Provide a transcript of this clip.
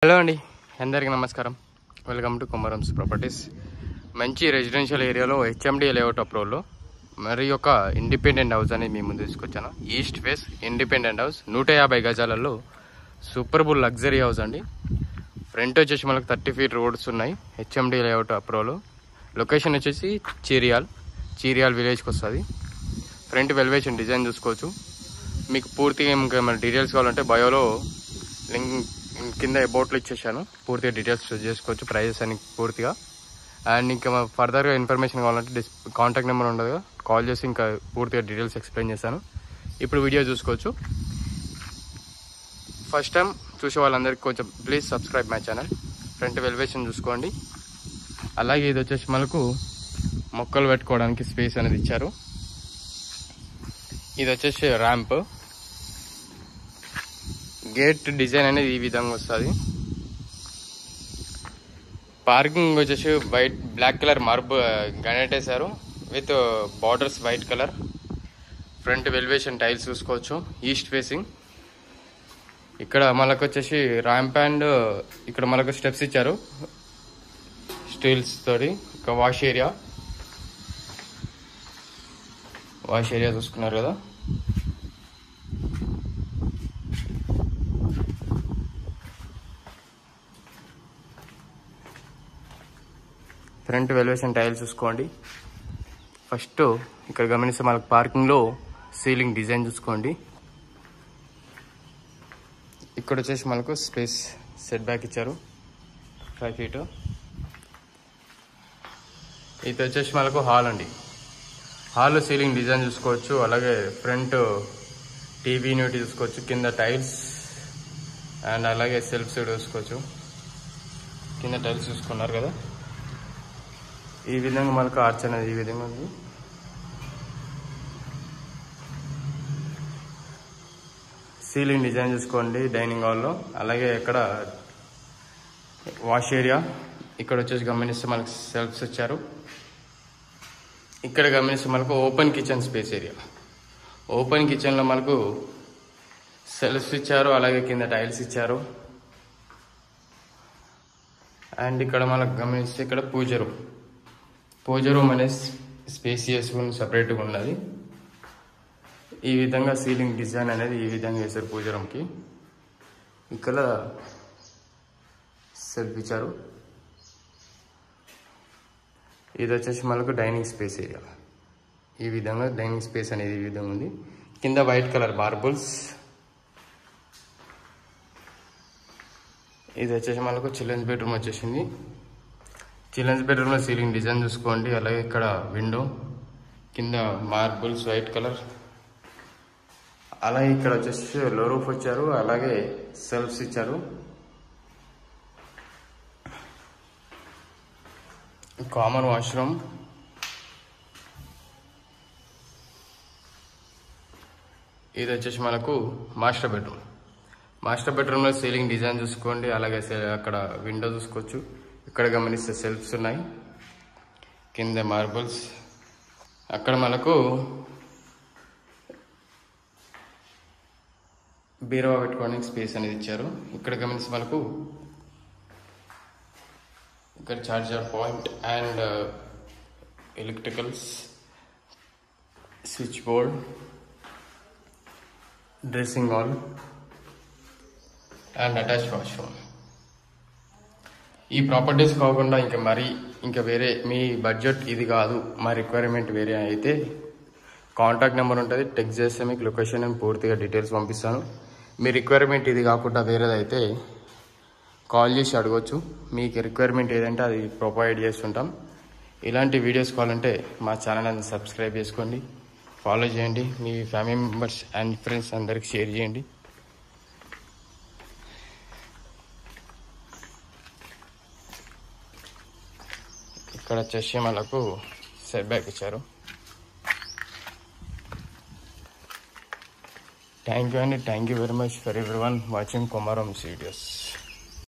Hello అండి, అందరికీ నమస్కారం. Welcome to Kumaram's properties. మంచి రెసిడెన్షియల్ ఏరియాలో హెచ్ఎండి లేఅవుట్ అప్రోల్లో మరి ఒక ఇండిపెండెంట్ హౌస్ అనేది మీ ముందు తీసుకొచ్చాను. ఈస్ట్ ఫేస్ ఇండిపెండెంట్ హౌస్ 150 గజాలలో సూపర్బుల్ లగ్జరీ హౌస్ అండి. ఫ్రంట్ వచ్చేసి మనకు 30 ఫీట్ రోడ్స్ ఉన్నాయి. హెచ్ఎండి లేఅవుట్ అప్రోలో లొకేషన్ వచ్చేసి చీరియాల్ విలేజ్కి వస్తుంది. ఫ్రంట్ వెల్వేషన్ డిజైన్ చూసుకోవచ్చు. మీకు పూర్తిగా ఇంకా డీటెయిల్స్ కావాలంటే బయోలో లింక్ కింద అబౌట్లో ఇచ్చేసాను. పూర్తిగా డీటెయిల్స్ చేసుకోవచ్చు, ప్రైజెస్ అని పూర్తిగా. అండ్ ఇంకా ఫర్దర్గా ఇన్ఫర్మేషన్ కావాలంటే కాంటాక్ట్ నెంబర్ ఉండదు, కాల్ చేసి ఇంకా పూర్తిగా డీటెయిల్స్ ఎక్స్ప్లెయిన్ చేశాను. ఇప్పుడు వీడియో చూసుకోవచ్చు. ఫస్ట్ టైం చూసే వాళ్ళందరికీ కొంచెం please subscribe my channel. Front వెల్వేషన్ చూసుకోండి. అలాగే ఇది వచ్చేసి మనకు మొక్కలు పెట్టుకోవడానికి స్పేస్ అనేది ఇచ్చారు. ఇది వచ్చేసి ర్యాంప్. గేట్ డిజైన్ అనేది ఈ విధంగా వస్తుంది. పార్కింగ్ వచ్చేసి బ్లాక్ కలర్ గ్రానైట్ వేసారు with borders white colour. Front elevation tiles చూసుకోవచ్చు. East facing. ఇక్కడ మనకు వచ్చేసి ర్యాంప్ అండ్ ఇక్కడ మనకు స్టెప్స్ ఇచ్చారు స్టీల్స్ తోటి. ఇక వాష్ ఏరియా చూసుకున్నారు కదా. ఫ్రంట్ వెల్వేషన్ టైల్స్ చూసుకోండి. ఫస్ట్ ఇక్కడ గమనిస్తే మనకు పార్కింగ్లో సీలింగ్ డిజైన్ చూసుకోండి. ఇక్కడ వచ్చేసి మనకు స్పేస్ సెట్ బ్యాక్ ఇచ్చారు 5 feet. ఇది వచ్చేసి మనకు హాల్ అండి. హాల్లో సీలింగ్ డిజైన్ చూసుకోవచ్చు. అలాగే ఫ్రంట్ టీవీ యూనిట్ చూసుకోవచ్చు. కింద టైల్స్ అండ్ అలాగే సెల్ఫ్స్ చూసుకోవచ్చు. కింద టైల్స్ చూసుకున్నారు కదా. ఈ విధంగా మనకు ఆర్చ్ అనేది ఈ విధంగా ఉంది. సీలింగ్ డిజైన్ చూసుకోండి డైనింగ్ హాల్లో. అలాగే ఇక్కడ వాష్ ఏరియా. ఇక్కడ వచ్చేసి గమనిస్తే మనకు సెల్ఫ్స్ ఇచ్చారు. ఇక్కడ గమనిస్తే మనకు open kitchen space area. Open కిచెన్లో మనకు సెల్ఫ్స్ ఇచ్చారు. అలాగే కింద టైల్స్ ఇచ్చారు. అండ్ ఇక్కడ మనకు గమనిస్తే ఇక్కడ పూజ రూమ్ అనేది స్పేసియస్ సపరేట్గా ఉన్నది. ఈ విధంగా సీలింగ్ డిజైన్ అనేది ఈ విధంగా వేశారు పూజ రూమ్కి. ఇక్కడ సెల్ఫ్ ఇచ్చారు. ఇది వచ్చేసి మనకు డైనింగ్ స్పేస్ ఏరియా. ఈ విధంగా డైనింగ్ స్పేస్ అనేది ఈ విధంగా ఉంది. కింద వైట్ కలర్ మార్బుల్స్. ఇది వచ్చేసి మనకు చిల్డ్రన్స్ బెడ్రూమ్ వచ్చేసింది. చిల్డ్రన్స్ బెడ్రూమ్లో సీలింగ్ డిజైన్ చూసుకోండి. అలాగే ఇక్కడ విండో, కింద మార్బుల్స్ వైట్ కలర్. అలాగే ఇక్కడ వచ్చేసి లో రూఫ్ వచ్చారు. అలాగే సెల్ఫ్స్ ఇచ్చారు. Common washroom. ఇది వచ్చేసి మనకు మాస్టర్ బెడ్రూమ్లో సీలింగ్ డిజైన్ చూసుకోండి. అలాగే అక్కడ విండో చూసుకోవచ్చు. ఇక్కడ గమనిస్తే సెల్ఫ్స్ ఉన్నాయి. కింద మార్బుల్స్. అక్కడ మనకు బీరువా పెట్టుకోవడానికి స్పేస్ అనేది ఇచ్చారు. ఇక్కడ గమనిస్తే మనకు ఇక్కడ charger point and electricals, switch board, dressing hall and attach washroom. ఈ ప్రాపర్టీస్ కాకుండా ఇంకా వేరే మీ బడ్జెట్ ఇది కాదు, మా రిక్వైర్మెంట్ వేరే అయితే కాంటాక్ట్ నెంబర్ ఉంటుంది. టెక్స్ట్ చేస్తే మీకు లొకేషన్ అని పూర్తిగా డీటెయిల్స్ పంపిస్తాను. మీ రిక్వైర్మెంట్ ఇది కాకుండా వేరేదైతే కాల్ చేసి అడగవచ్చు. మీకు రిక్వైర్మెంట్ ఏదంటే అది ప్రొవైడ్ చేస్తుంటాం. ఇలాంటి వీడియోస్ కావాలంటే మా ఛానల్ సబ్స్క్రైబ్ చేసుకోండి, ఫాలో చేయండి. మీ ఫ్యామిలీ మెంబర్స్ అండ్ ఫ్రెండ్స్ అందరికి షేర్ చేయండి. ఇక్కడ వచ్చేసి మనకు సెట్ బ్యాక్ ఇచ్చారు. థ్యాంక్ యూ అండి. Thank you very much for everyone watching Kumaram's videos.